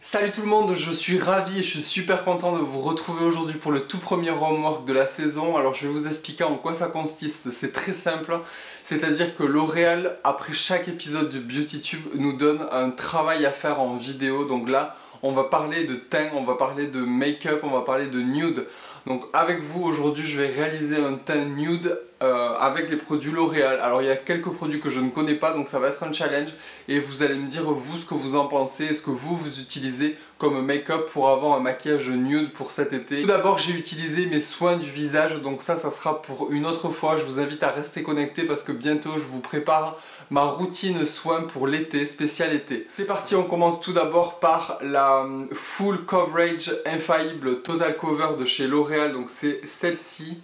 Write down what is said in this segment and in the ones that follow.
Salut tout le monde, je suis ravi et je suis super content de vous retrouver aujourd'hui pour le tout premier homework de la saison. Alors je vais vous expliquer en quoi ça consiste, c'est très simple, c'est-à-dire que L'Oréal, après chaque épisode de BeautyTube, nous donne un travail à faire en vidéo. Donc là, on va parler de teint, on va parler de make-up, on va parler de nude. Donc avec vous aujourd'hui, je vais réaliser un teint nude avec les produits L'Oréal. Alors il y a quelques produits que je ne connais pas, donc ça va être un challenge et vous allez me dire vous ce que vous en pensez, est-ce que vous utilisez comme make-up pour avoir un maquillage nude pour cet été. Tout d'abord, j'ai utilisé mes soins du visage, donc ça sera pour une autre fois. Je vous invite à rester connecté parce que bientôt je vous prépare ma routine soins pour l'été, spécial été. C'est parti, on commence tout d'abord par la Full Coverage Infaillible Total Cover de chez L'Oréal, donc c'est celle-ci.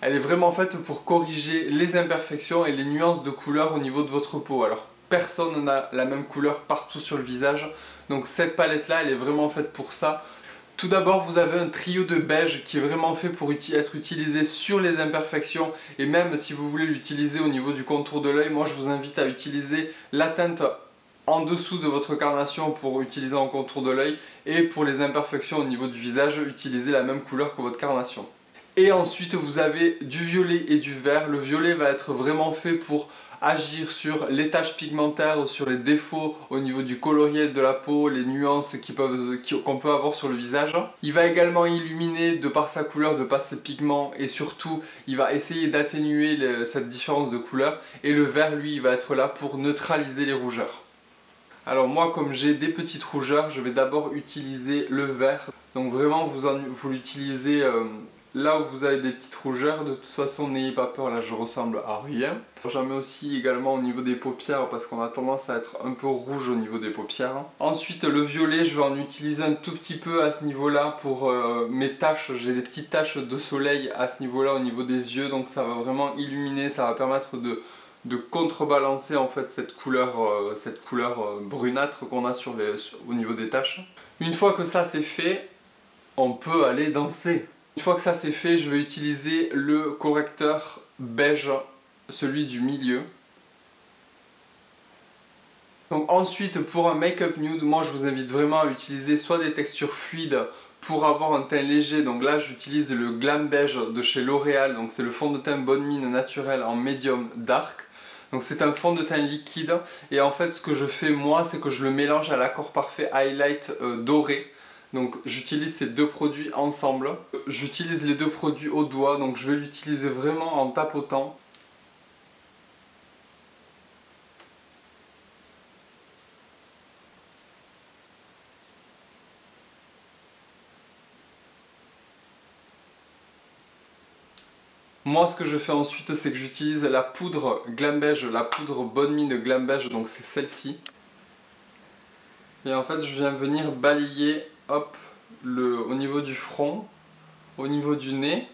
Elle est vraiment faite pour corriger les imperfections et les nuances de couleur au niveau de votre peau. Alors personne n'a la même couleur partout sur le visage, donc cette palette là elle est vraiment faite pour ça. Tout d'abord, vous avez un trio de beige qui est vraiment fait pour être utilisé sur les imperfections, et même si vous voulez l'utiliser au niveau du contour de l'œil, moi je vous invite à utiliser la teinte en dessous de votre carnation pour utiliser en contour de l'œil, et pour les imperfections au niveau du visage, utilisez la même couleur que votre carnation. Et ensuite vous avez du violet et du vert. Le violet va être vraiment fait pour agir sur les taches pigmentaires, sur les défauts au niveau du coloriel de la peau, les nuances qu'on peut avoir sur le visage. Il va également illuminer de par sa couleur, de par ses pigments, et surtout il va essayer d'atténuer cette différence de couleur. Et le vert, lui, il va être là pour neutraliser les rougeurs. Alors moi, comme j'ai des petites rougeurs, je vais d'abord utiliser le vert. Donc vraiment vous l'utilisez là où vous avez des petites rougeurs. De toute façon, n'ayez pas peur, là je ressemble à rien. J'en mets aussi également au niveau des paupières parce qu'on a tendance à être un peu rouge au niveau des paupières. Ensuite le violet, je vais en utiliser un tout petit peu à ce niveau là pour mes taches. J'ai des petites taches de soleil à ce niveau là au niveau des yeux, donc ça va vraiment illuminer, ça va permettre de contrebalancer en fait cette couleur brunâtre qu'on a au niveau des taches. Une fois que ça c'est fait, on peut aller danser. Une fois que ça c'est fait, je vais utiliser le correcteur beige, celui du milieu. Donc ensuite, pour un make-up nude, moi je vous invite vraiment à utiliser soit des textures fluides pour avoir un teint léger. Donc là j'utilise le Glam Beige de chez L'Oréal, donc c'est le fond de teint Bonne Mine naturel en medium dark. Donc c'est un fond de teint liquide, et en fait ce que je fais moi, c'est que je le mélange à l'Accord Parfait Highlight doré. Donc j'utilise ces deux produits ensemble. J'utilise les deux produits au doigt, donc je vais l'utiliser vraiment en tapotant. Moi ce que je fais ensuite, c'est que j'utilise la poudre Glam Beige, la poudre Bonne Mine Glam Beige, donc c'est celle-ci. Et en fait je viens venir balayer, hop, au niveau du front, au niveau du nez.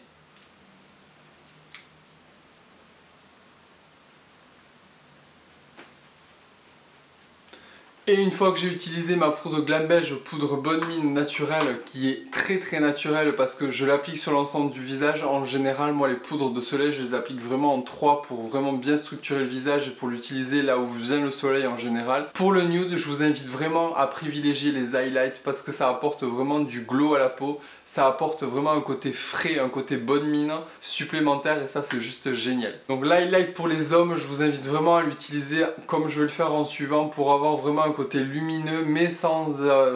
Et une fois que j'ai utilisé ma poudre Glam Beige, poudre Bonne Mine naturelle, qui est très naturelle parce que je l'applique sur l'ensemble du visage. En général, moi les poudres de soleil, je les applique vraiment en 3 pour vraiment bien structurer le visage et pour l'utiliser là où vient le soleil en général. Pour le nude, je vous invite vraiment à privilégier les highlights parce que ça apporte vraiment du glow à la peau. Ça apporte vraiment un côté frais, un côté Bonne Mine supplémentaire, et ça c'est juste génial. Donc l'highlight pour les hommes, je vous invite vraiment à l'utiliser comme je vais le faire en suivant pour avoir vraiment un côté lumineux mais sans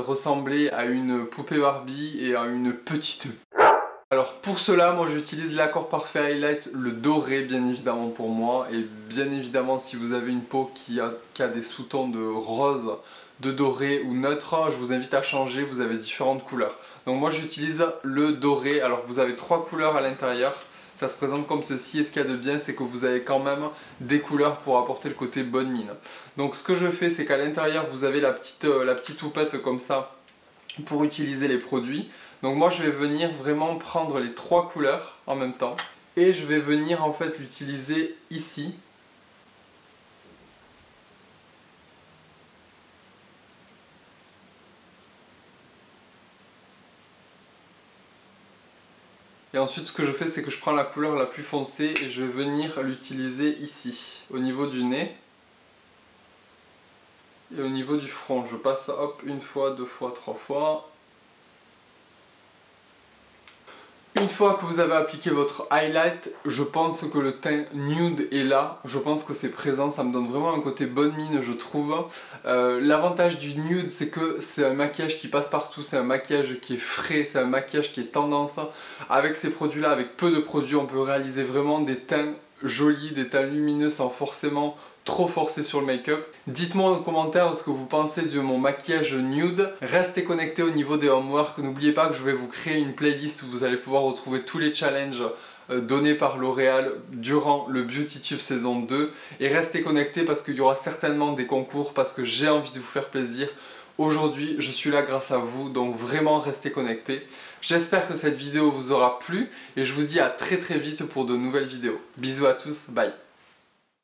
ressembler à une poupée Barbie et à une petite. Alors pour cela, moi j'utilise l'Accord Parfait Highlight, le doré bien évidemment pour moi, et bien évidemment si vous avez une peau qui a des sous-tons de rose, de doré ou neutre, je vous invite à changer, vous avez différentes couleurs. Donc moi j'utilise le doré. Alors vous avez 3 couleurs à l'intérieur. Ça se présente comme ceci, et ce qu'il y a de bien, c'est que vous avez quand même des couleurs pour apporter le côté Bonne Mine. Donc ce que je fais, c'est qu'à l'intérieur vous avez la petite houppette comme ça pour utiliser les produits. Donc moi je vais venir vraiment prendre les 3 couleurs en même temps, et je vais venir en fait l'utiliser ici. Et ensuite ce que je fais, c'est que je prends la couleur la plus foncée et je vais venir l'utiliser ici, au niveau du nez. et au niveau du front. Je passe hop, une fois, deux fois, trois fois. Une fois que vous avez appliqué votre highlight, je pense que le teint nude est là, je pense que c'est présent, ça me donne vraiment un côté bonne mine je trouve. L'avantage du nude c'est que c'est un maquillage qui passe partout, c'est un maquillage qui est frais, c'est un maquillage qui est tendance. Avec ces produits là, avec peu de produits, on peut réaliser vraiment des teints jolis, des teints lumineux sans forcément trop forcé sur le make-up. Dites-moi en commentaire ce que vous pensez de mon maquillage nude. Restez connectés au niveau des homework. N'oubliez pas que je vais vous créer une playlist où vous allez pouvoir retrouver tous les challenges donnés par L'Oréal durant le Beauty Tube saison 2. Et restez connectés parce qu'il y aura certainement des concours, parce que j'ai envie de vous faire plaisir. Aujourd'hui, je suis là grâce à vous, donc vraiment restez connectés. J'espère que cette vidéo vous aura plu et je vous dis à très vite pour de nouvelles vidéos. Bisous à tous, bye!